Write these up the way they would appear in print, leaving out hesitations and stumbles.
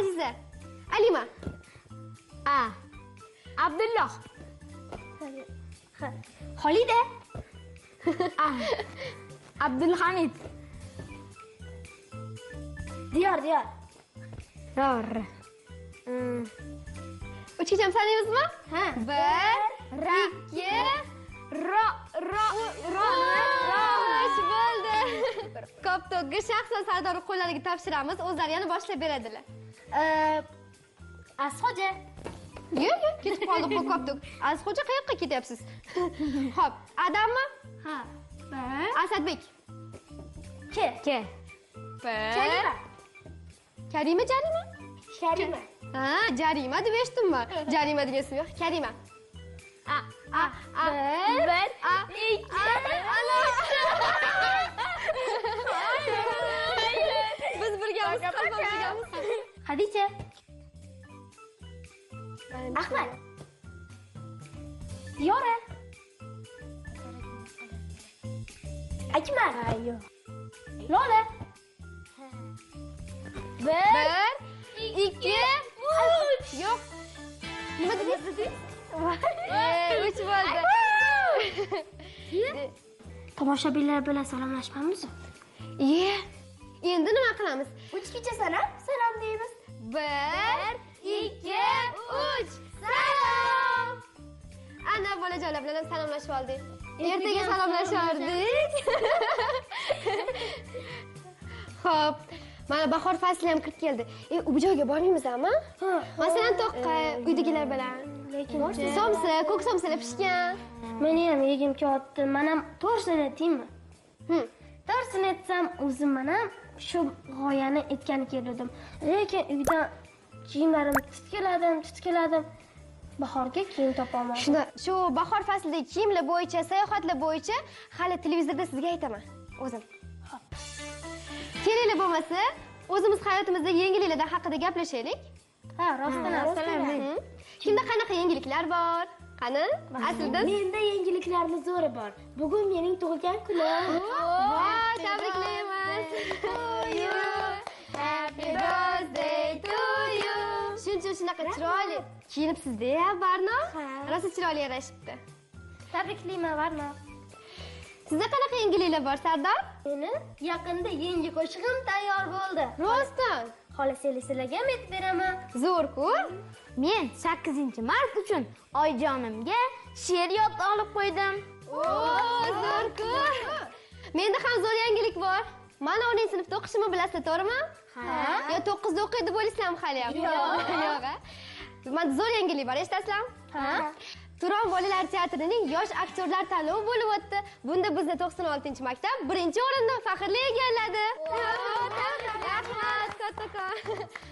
Aziza. Alima. A. Abdulloh. Xolida. A. Abdulhamid. Diyor. Dor. Uchgacha sanaymizmi? Ha. 1 2 Ro. Xo'sh bo'ldi. Koptokga shaxsan Sardor qo'llariga topshiramiz, o'zlari yana boshlab beradilar. Asxo'ja. Yo'q, ketib qoldi bu koptok. Azxo'ja qayoqqa ketyapsiz? Xo'p, Adammi? Ha. 1 Asadbek. K. Karima. Sharima. Ha, Jarima deb eshitdimmi? Jarima degan ism yo'q. Karima. Bir. Biz birgamiz, birgamiz. Xadicha. Ahmad. Diyora. Akmal. Lola. 1 2 3 Yo'q. Nima dedingiz? 3 bo'ldi. Tomoshabinlar bilan salomlashmamiz. Endi nima qilamiz? 3gacha salom deymiz. 1 2 3 Salom. Ana bolajonlar bilan salomlashib oldik. Ertaga salomlashardik. Xo'p, mana bahor fasli ham kirib keldi. U joyga bormaymizmi? Masalan, to'qqa uydagilar bilan. Lekin somsa, ko'k somsalar pishgan. meni ham yegim kelyapti. Men ham to'g'risini aytaymi? To'g'risini aytsam, o'zim ham shu g'oyani aytgani keldim. Lekin uydan kiyimlarim tutkiladim. Bahorga kiyim topolmadim. Shunda shu bahor faslidagi kiyimlar bo'yicha, sayohatlar bo'yicha hali televizorda sizga aytaman. O'zim. Xo'p. Kerakli bo'lmasa, o'zimiz hayotimizdagi yangiliklar haqida gaplashaylik. Ha, rostdan assalom. Kimda qanaqa yangiliklar bor? Qani? Aslida menda yangiliklarning zo'ri bor. Bugun mening tug'ilgan kunim. Voy, tabriklaymiz. Happy birthday to you. Shuncha shunaqa chiroyli kiyinibsiz-da, Barno? Rosa chiroyli yarashibdi. Tabriklayman, Barno. Sizda qanaqa yangiliklar bor, Sardor? Meni yaqinda yangi qo'shig'im tayyor bo'ldi. Rostdan. Xohlasangiz sizlarga ham aytib beraman. Zo'r-ku. Men 8-mart uchun oyijonimga she'r yodda olib qo'ydim. Zo'r-ku. Menda ham zo'r yangilik bor. Mana 10-sinfda o'qishimni bilasizlar, to'g'rimi? Ha. Yo 9da o'qiydi bo'lisam hali ham. Yo'q. Mana zo'r yangilik bor, eshitasizlarmi? Ha. Turon bolalar teatrining yosh aktyorlar tanlovi bo'lib o'tdi. Bunda bizni 96-maktab 1-o'rinni faxrli egalladi. Rahmat, kattakon.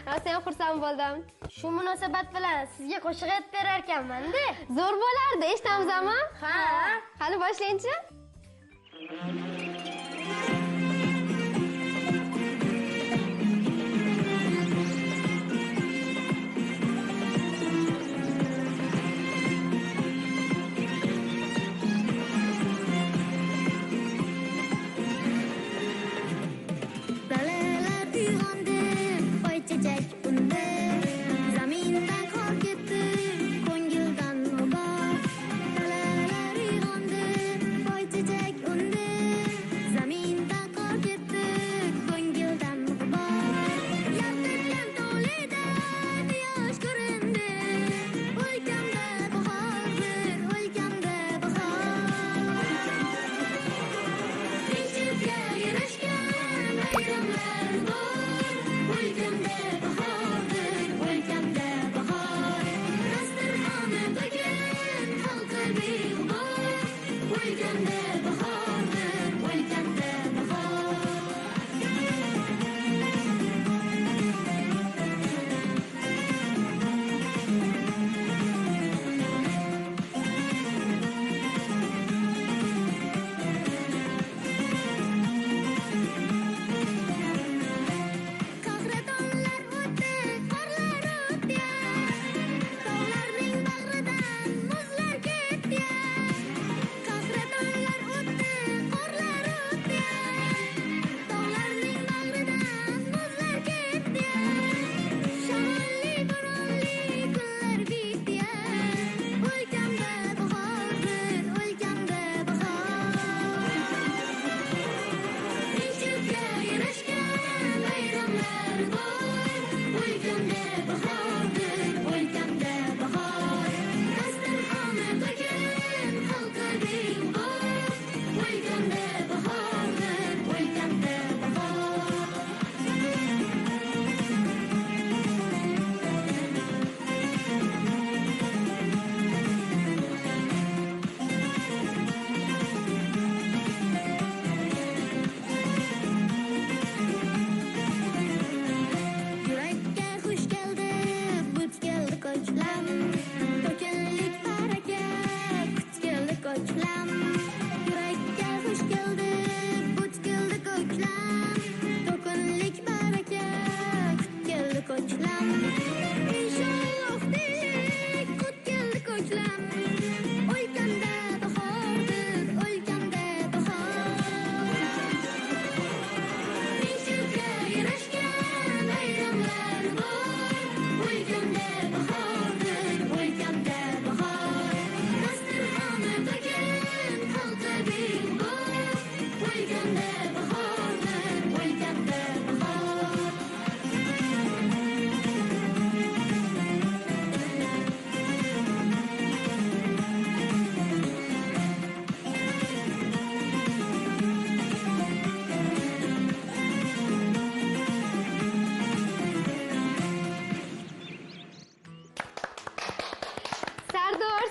Rosa ham xursand bo'ldim. Shu munosabat bilan sizga qo'shiq aytib berar ekanman-da. Zo'r bo'lardi, eshitamizmi? Ha. Qani boshlaychi.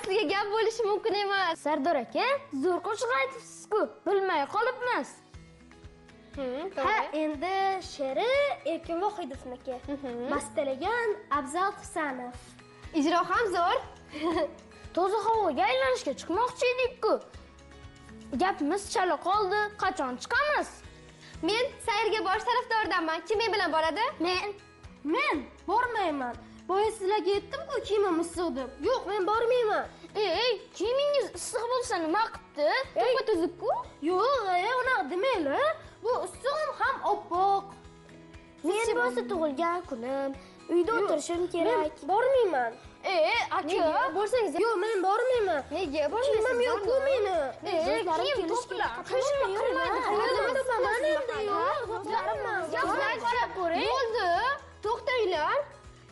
orasiga gap bo'lishi mumkin emas. Sardor aka, zo'r qo'shiq aytibsiz-ku, bilmay qolibmiz. Ha, endi she'ri Erkin Vohidovniki. Bastalagan Abzal Husanov. Ijro ham zo'r. Toza havoga aylanishga chiqmoqchi edik-ku. Gapimiz chala qoldi. Qachon chiqamiz? Men sayrga borish tarafdoridaman. Kim men bilan boradi? Men bormayman. Boya sizlarga aytdim-ku, kiyimim issiq deb. Yo'q, men bormayman. Kiyimingiz issiq bo'lsa nima qilibdi? To'pa-to'zib-ku. Yo'q, unaqa demanglar. Bu issig'im ham oppoq. Men bo'lsa tug'ilgan kunim, uyda o'tirishim kerak. Men bormayman. Aka, Borsangiz. yo'q, men bormayman. Nega bormaysiz? Kiyimim yo'q-ku meni. Kiyim to'pla. Bo'ldi. To'xtanglar.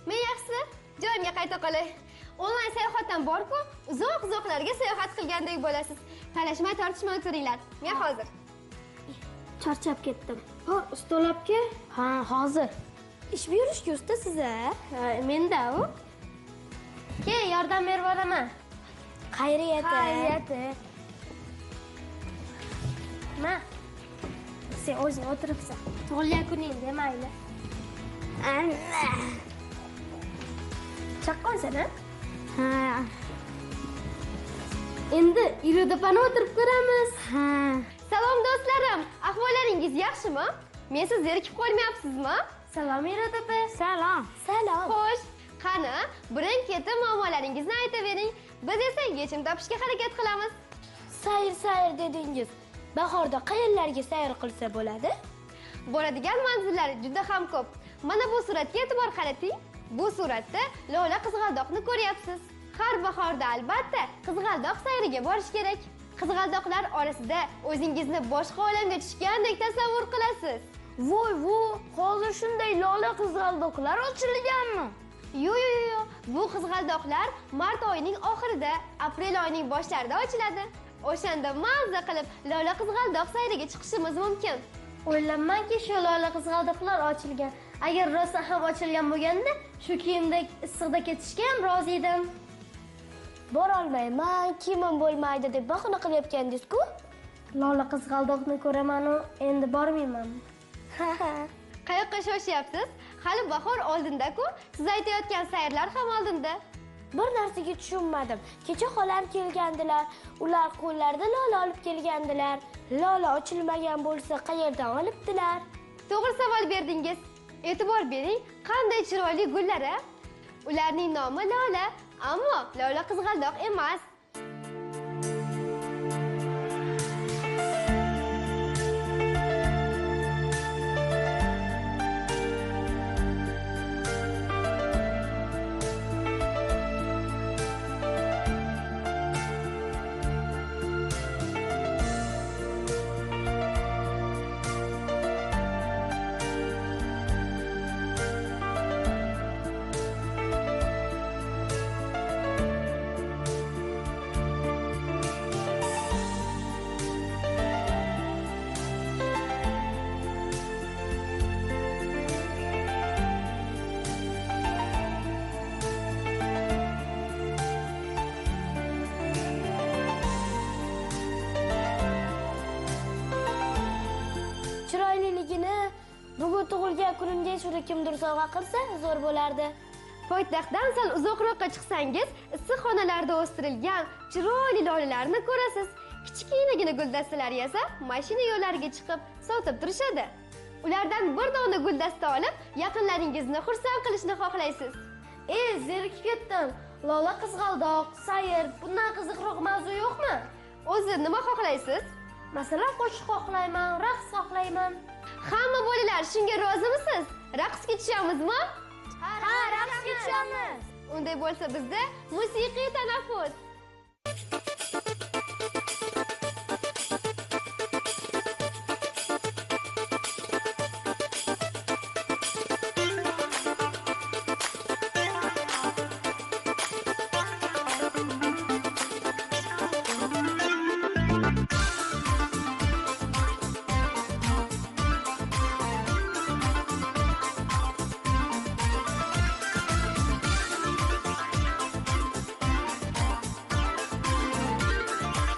Men yaxshisi joyimga qayta qolay. Onlayn sayohatdan bor-ku, uzoq-uzoqlarga sayohat qilgandek bo'lasiz. Talashmay tortishmay o'tiringlar. Men hozir. Charchab ketdim. Hop, ustol olibga? Ha, hozir. Ish buyurishga ustasiz a? Ha, menda-u. Ke, yordam berib boraman. Xayriyati. Ma. Sen o'zing o'tiribsan. Tug'ilgan kuningda mayli. Anna. Chaqqonsan-a? Ha. Endi irodapani o'tirib ko'ramiz. Ha. Salom do'stlarim, ahvollaringiz yaxshimi? Men siz zerikib qolmayapsizmi? Salom Irodapa. Salom. Xo'sh, qani, birin-ketin muammolaringizni aytavering. Biz esa yechim topishga harakat qilamiz. Sayr dedingiz. Bahorda qayerlarga sayr qilsa bo'ladi? Boradigan manzillar juda ham ko'p. Mana bu suratga e'tibor qarating. Bu suratda Lola qizg'aldoqni ko'ryapsiz. Har bahorda albatta qizg'aldoq sayriga borish kerak. Qizg'aldoqlar orasida o'zingizni boshqa olamga tushgandek tasavvur qilasiz. Voy, hozir shunday lola qizg'aldoqlar ochilganmi? Yo'q. Bu qizg'aldoqlar mart oyining oxirida, aprel oyining boshlarida ochiladi. O'shanda mazza qilib lola qizg'aldoq sayriga chiqishimiz mumkin. O'ylaymanki, shu lola qizg'aldoqlar ochilgan. Agar rosa ham ochilgan bo'lganda, shu kiyimda issiqda ketishga ham rozi edim. Bora olmayman, kiyimim bo'lmaydi deb bahona qilyapgandingiz-ku. Lola qizg'aldoqni ko'raman-u, endi bormayman. Qayoqqa shoshyapsiz? Hali bahor oldinda-ku. Siz aytayotgan sayrlar ham oldinda. Bir narsaga tushunmadim. Kecha xolam kelgandilar. Ular qo'llarida lola olib kelgandilar. Lola ochilmagan bo'lsa, qayerdan olibdilar? To'g'ri savol berdingiz. E'tibor bering, qanday chiroyli gullar-a? Ularning nomi Lola, ammo Lola qizg'aldoq emas. Bugun tug'ilgan kunimga shuni kimdir sovg'a qilsa, zo'r bo'lardi. Poytaxtdan sal uzoqroqqa chiqsangiz, issiq xonalarda o'stirilgan chiroyli lolalarni ko'rasiz. Kichkinagina guldastalar yasa, mashina yo'llariga chiqib sotib turishadi. Ulardan bir dona guldasta olib, yaqinlaringizni xursand qilishni xohlaysiz. Zerikib ketdim. Lola qizg'aldoq, sayr, bundan qiziqroq mavzu yo'qmi? O'zi nima xohlaysiz? Masalan, qo'shiq xohlayman, raqs xohlayman. Hamma bolalar shunga rozimisiz? Raqsga tushamizmi? Ha, raqsga tushamiz. Unday bo'lsa bizda musiqiy tanaffus.